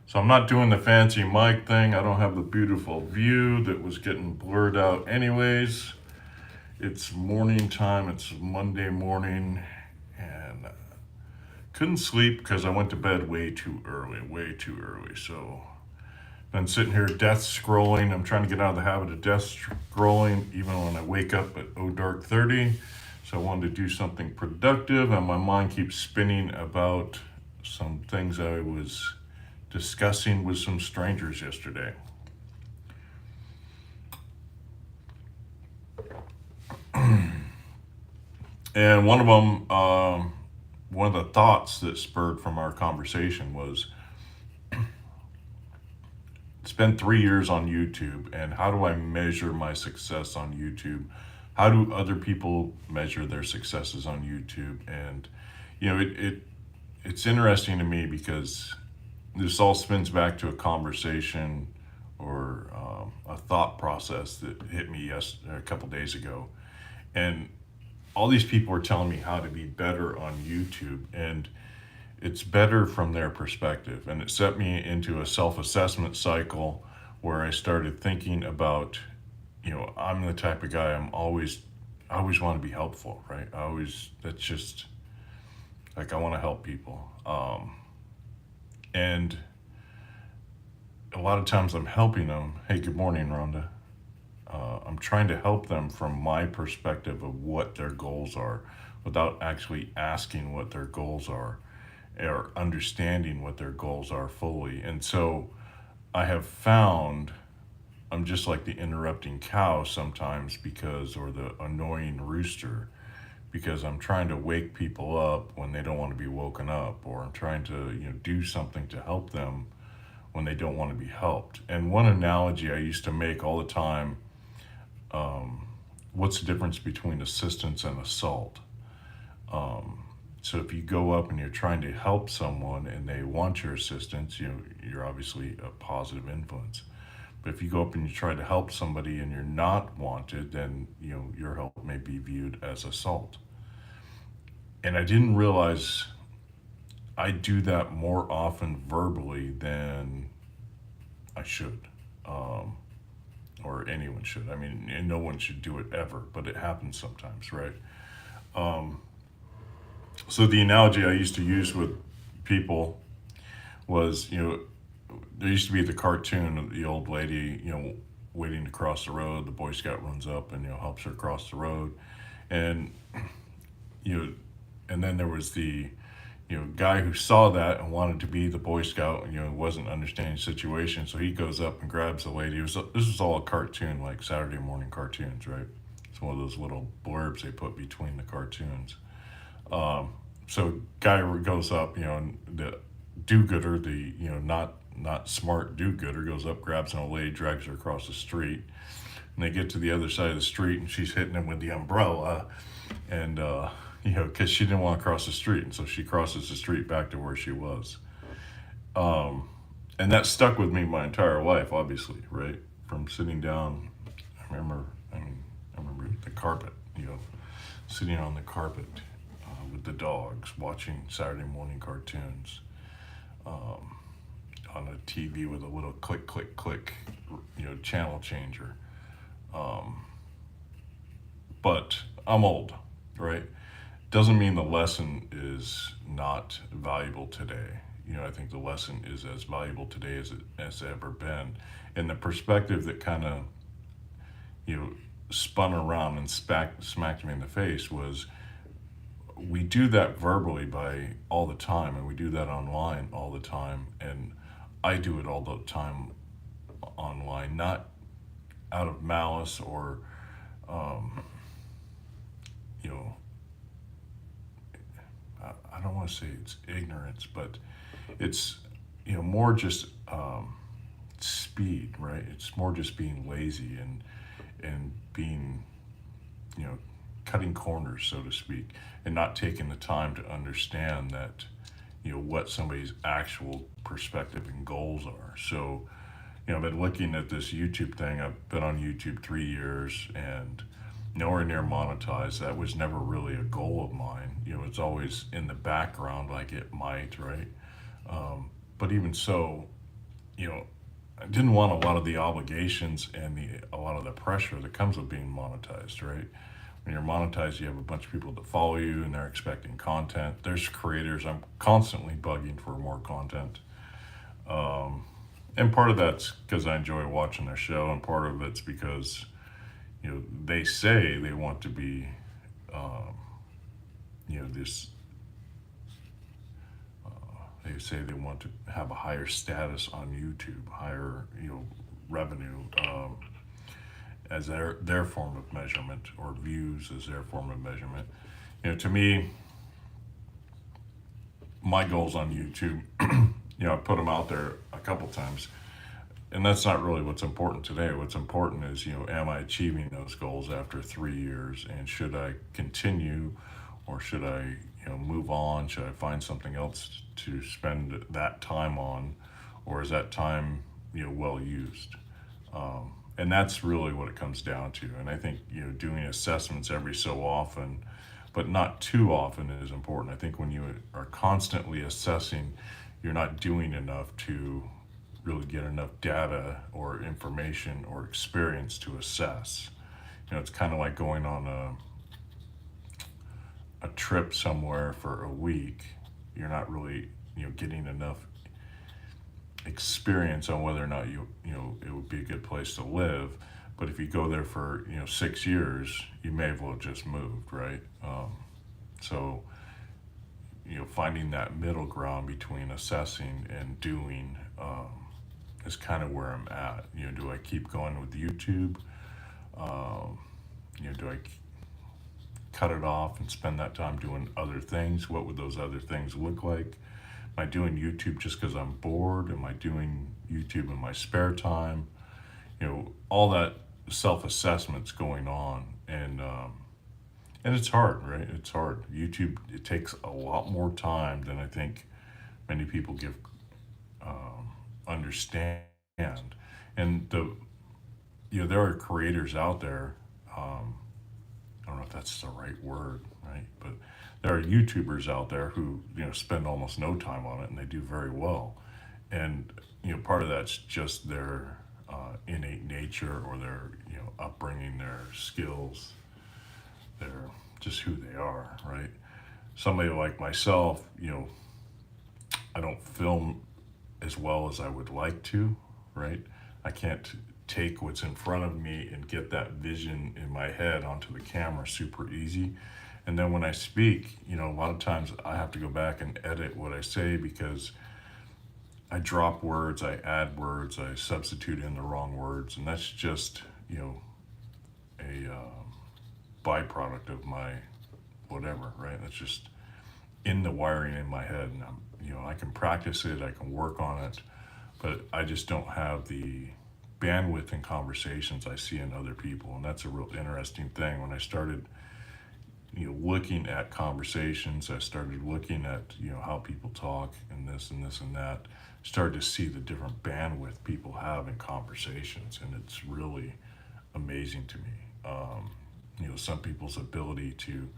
So I'm not doing the fancy mic thing. I don't have the beautiful view that was getting blurred out anyways. It's morning time. It's Monday morning and couldn't sleep because I went to bed way too early. So been sitting here death scrolling. I'm trying to get out of the habit of death scrolling even when I wake up at dark 30. So I wanted to do something productive and my mind keeps spinning about some things I was discussing with some strangers yesterday. And one of the thoughts that spurred from our conversation was it's been 3 years on YouTube, and how do I measure my success on YouTube? How do other people measure their successes on YouTube? And it's interesting to me because this all spins back to a conversation or a thought process that hit me a couple days ago, and all these people are telling me how to be better on YouTube, and it's better from their perspective. And it set me into a self assessment cycle where I started thinking about, I'm the type of guy I always want to be helpful, right? That's just like, I want to help people. And a lot of times I'm helping them. Hey, good morning, Rhonda. I'm trying to help them from my perspective of what their goals are without actually asking what their goals are or understanding what their goals are fully. And so I have found I'm just like the interrupting cow sometimes or the annoying rooster, because I'm trying to wake people up when they don't want to be woken up, or I'm trying to, do something to help them when they don't want to be helped. And one analogy I used to make all the time, what's the difference between assistance and assault? So if you go up and you're trying to help someone and they want your assistance, you're obviously a positive influence. But if you go up and you try to help somebody and you're not wanted, then your help may be viewed as assault. And I didn't realize I do that more often verbally than I should, or anyone should. I mean, and no one should do it ever, but it happens sometimes, right? So the analogy I used to use with people was, there used to be the cartoon of the old lady, waiting to cross the road. The Boy Scout runs up and helps her cross the road, and you know, and then there was the guy who saw that and wanted to be the Boy Scout, and wasn't understanding the situation, so he goes up and grabs the lady. This was all a cartoon, like Saturday morning cartoons, right? It's one of those little blurbs they put between the cartoons. So guy goes up, and the do-gooder, the not smart do-gooder, goes up, grabs an old lady, drags her across the street, and they get to the other side of the street, and she's hitting him with the umbrella, and because she didn't want to cross the street, and so she crosses the street back to where she was. And that stuck with me my entire life, obviously, right? From sitting down, I remember the carpet, sitting on the carpet with the dogs, watching Saturday morning cartoons on a TV with a little click, click, click, channel changer. But I'm old, right? Doesn't mean the lesson is not valuable today. I think the lesson is as valuable today as it has ever been. And the perspective that kind of, spun around and smacked me in the face was, we do that verbally by all the time, and we do that online all the time, and I do it all the time online, not out of malice or um, you know I don't want to say it's ignorance, but it's more just speed, right? It's more just being lazy and being you know cutting corners, so to speak, and not taking the time to understand that what somebody's actual perspective and goals are. So I've been looking at this YouTube thing. I've been on YouTube 3 years and nowhere near monetized. That was never really a goal of mine. It's always in the background, like it might, right? But even so, you know, I didn't want a lot of the obligations and a lot of the pressure that comes with being monetized, right? When you're monetized, you have a bunch of people that follow you and they're expecting content. There's creators. I'm constantly bugging for more content. And part of that's because I enjoy watching their show, and part of it's because, they say they want to be, this, they say they want to have a higher status on YouTube, higher, revenue, as their form of measurement, or views as their form of measurement. To me, my goals on YouTube, I put them out there a couple times, and that's not really what's important today. What's important is, am I achieving those goals after 3 years, and should I continue, or should I, move on? Should I find something else to spend that time on, or is that time, well used? And that's really what it comes down to. And I think, doing assessments every so often, but not too often, is important. I think when you are constantly assessing, you're not doing enough to really get enough data or information or experience to assess. It's kind of like going on a trip somewhere for a week. You're not really, getting enough experience on whether or not it would be a good place to live. But if you go there for 6 years, you may have well just moved, right? So finding that middle ground between assessing and doing, is kind of where I'm at. Do I keep going with YouTube? Do I cut it off and spend that time doing other things? What would those other things look like? Am I doing YouTube just because I'm bored? Am I doing YouTube in my spare time? All that self-assessment's going on, and it's hard, right? It's hard. YouTube, it takes a lot more time than I think many people give understand. And there are creators out there. I don't know if that's the right word, right? But there are YouTubers out there who spend almost no time on it, and they do very well. And part of that's just their innate nature, or their upbringing, their skills, their just who they are, right? Somebody like myself, I don't film as well as I would like to, right? I can't take what's in front of me and get that vision in my head onto the camera super easy. And then when I speak, a lot of times I have to go back and edit what I say, because I drop words, I add words, I substitute in the wrong words, and that's just, a byproduct of my whatever, right? That's just in the wiring in my head, and I can practice it, I can work on it, but I just don't have the bandwidth in conversations I see in other people. And that's a real interesting thing. When I started looking at conversations, I started looking at how people talk, and this and this and that, started to see the different bandwidth people have in conversations, and it's really amazing to me. Some people's ability to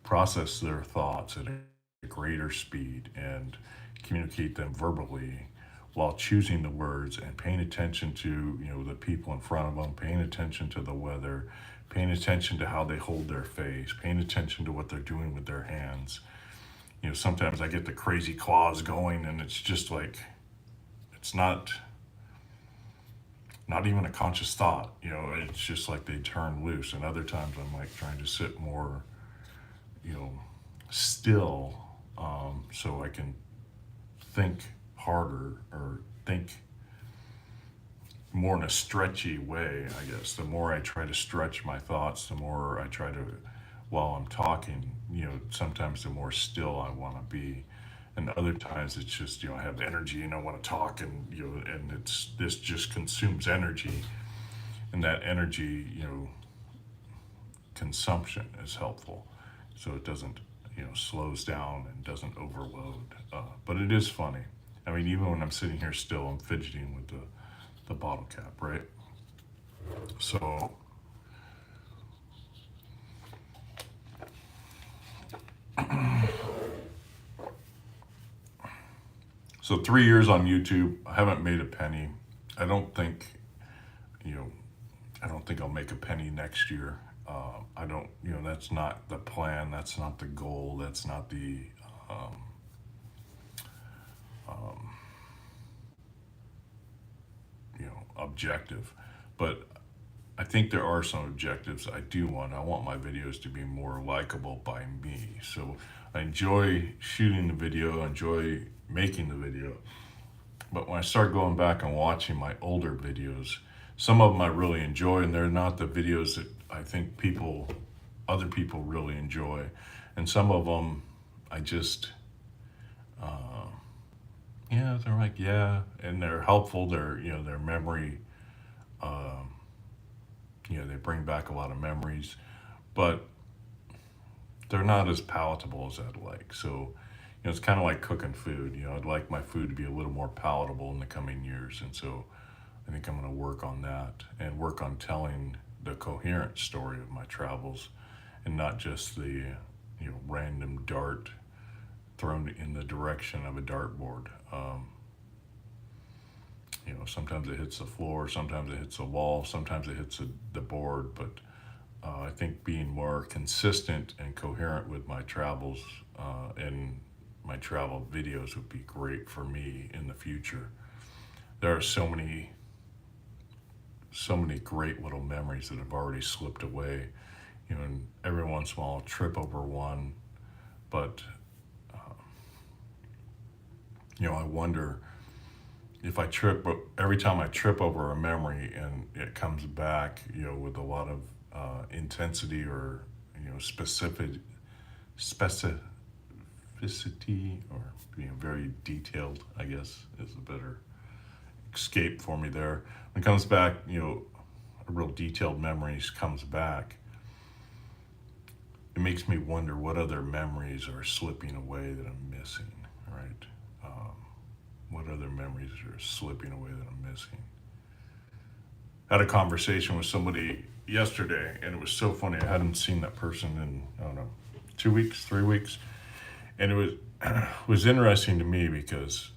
process their thoughts at a greater speed and communicate them verbally, while choosing the words and paying attention to the people in front of them, paying attention to the weather, paying attention to how they hold their face, paying attention to what they're doing with their hands. Sometimes I get the crazy claws going, and it's just like, it's not even a conscious thought. It's just like they turn loose. And other times I'm like trying to sit more still, so I can think harder, or think more in a stretchy way, I guess. The more I try to stretch my thoughts, the more I try to, while I'm talking, sometimes the more still I want to be. And other times it's just, I have energy and I want to talk, and, and this just consumes energy. And that energy, consumption is helpful. So it doesn't, slows down and doesn't overload. But it is funny. I mean, even when I'm sitting here still, I'm fidgeting with the bottle cap, right? So So 3 years on YouTube, I haven't made a penny. I don't think, you know, I don't think I'll make a penny next year. I don't, that's not the plan. That's not the goal. That's not the, um, um, objective. But I think there are some objectives I do want. I want my videos to be more likable by me. So I enjoy shooting the video, I enjoy making the video. But when I start going back and watching my older videos, some of them I really enjoy, and they're not the videos that I think other people really enjoy. And some of them I just, uh, yeah, they're like, yeah, and they're helpful. They're memory, um, they bring back a lot of memories, but they're not as palatable as I'd like. So, it's kind of like cooking food. I'd like my food to be a little more palatable in the coming years. And so I think I'm going to work on that and work on telling the coherent story of my travels and not just the, random dart thrown in the direction of a dartboard. Sometimes it hits the floor, sometimes it hits the wall, sometimes it hits the board, but I think being more consistent and coherent with my travels and my travel videos would be great for me in the future. There are so many great little memories that have already slipped away. And every once in a while I'll trip over one, but I wonder if every time I trip over a memory and it comes back, with a lot of intensity or, specificity, or being very detailed, I guess is a better escape for me there. When it comes back, a real detailed memories comes back. It makes me wonder what other memories are slipping away that I'm missing, right? What other memories are slipping away that I'm missing? I had a conversation with somebody yesterday, and it was so funny. I hadn't seen that person in, I don't know, 2 weeks, 3 weeks. And it was interesting to me because,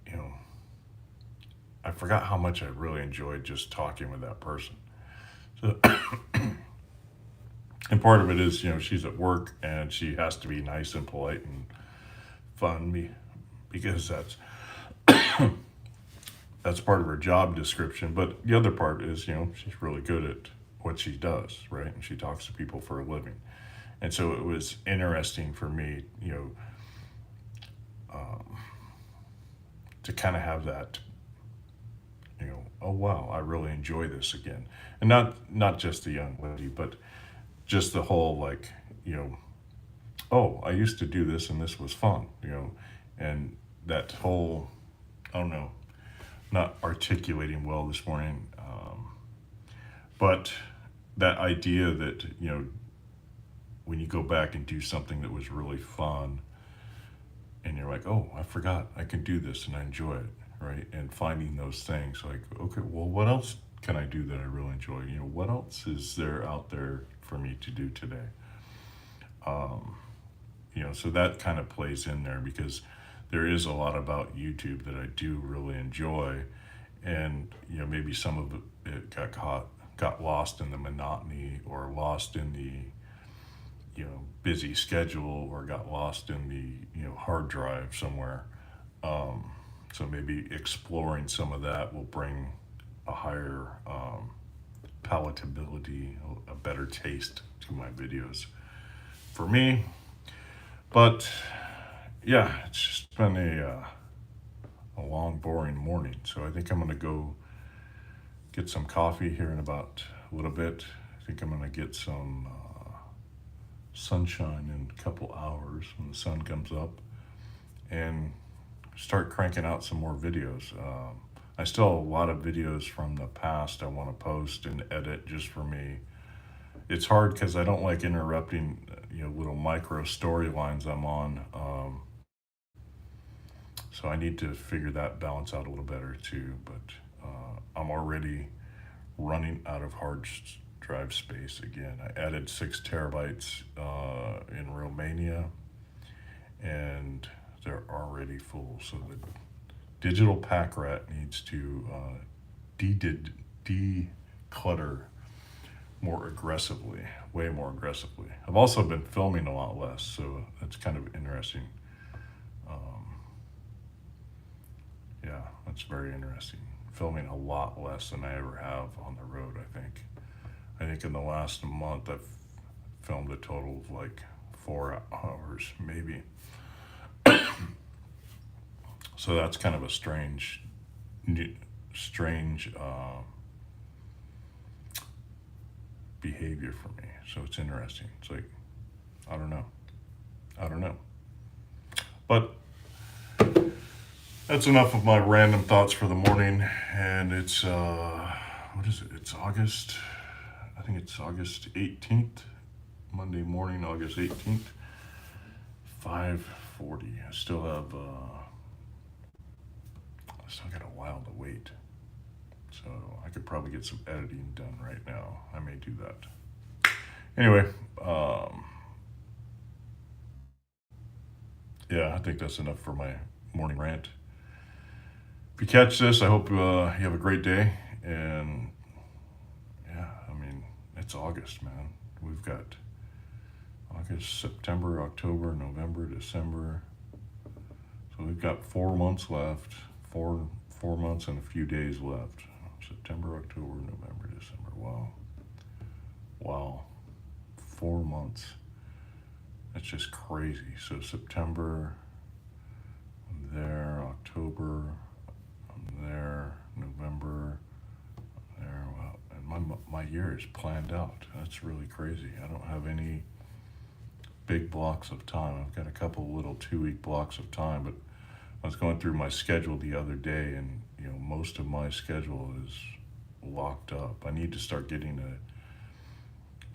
you know, I forgot how much I really enjoyed just talking with that person. So, and part of it is, she's at work and she has to be nice and polite and fun me because that's part of her job description. But the other part is, she's really good at what she does, right? And she talks to people for a living. And so it was interesting for me, to kind of have that, oh wow, I really enjoy this again. And not just the young lady, but just the whole like, oh, I used to do this and this was fun, and that whole, I don't know, not articulating well this morning, but that idea that, when you go back and do something that was really fun and you're like, oh, I forgot I can do this and I enjoy it, right? And finding those things like, okay, well, what else can I do that I really enjoy? What else is there out there for me to do today? So that kind of plays in there because there is a lot about YouTube that I do really enjoy. And, maybe some of it got lost in the monotony or lost in the, busy schedule or got lost in the, hard drive somewhere. So maybe exploring some of that will bring a higher palatability, a better taste to my videos for me. But yeah, it's just been a long, boring morning. So I think I'm going to go get some coffee here in about a little bit. I think I'm going to get some sunshine in a couple hours when the sun comes up and start cranking out some more videos. I still have a lot of videos from the past I want to post and edit just for me. It's hard because I don't like interrupting, little micro storylines I'm on. So I need to figure that balance out a little better too. But I'm already running out of drive space again. I added 6 terabytes in Romania, and they're already full. So the digital pack rat needs to declutter more aggressively, way more aggressively. I've also been filming a lot less, so that's kind of interesting. Yeah, that's very interesting. Filming a lot less than I ever have on the road, I think. I think in the last month I've filmed a total of like 4 hours, maybe. So that's kind of a strange behavior for me. So it's interesting. It's like, I don't know. But that's enough of my random thoughts for the morning. And it's, what is it? It's August, I think it's August 18th, Monday morning, August 18th, 5:40. I still got a while to wait. So I could probably get some editing done right now. I may do that. Anyway, yeah, I think that's enough for my morning rant. If you catch this, I hope you have a great day. And yeah, I mean, it's August, man. We've got August, September, October, November, December. So we've got 4 months left. Four months and a few days left. September, October, November, December. Wow. 4 months. That's just crazy. So September, I'm there, October, I'm there, November, I'm there. Wow. And my year is planned out. That's really crazy. I don't have any big blocks of time. I've got a couple little 2-week blocks of time, but I was going through my schedule the other day, and most of my schedule is locked up. I need to start getting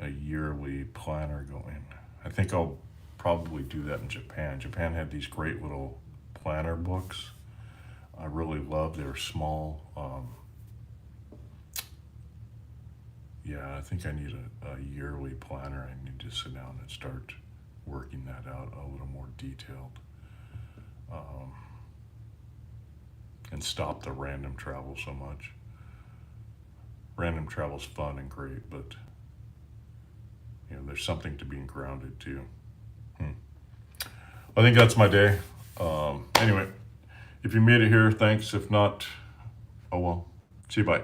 a yearly planner going. I think I'll probably do that in Japan. Japan had these great little planner books. I really love. They're small. Yeah, I think I need a yearly planner. I need to sit down and start working that out a little more detailed. And stop the random travel so much. Random travel's fun and great, but there's something to being grounded too. I think that's my day. Anyway, if you made it here, thanks. If not, oh well. See you, bye.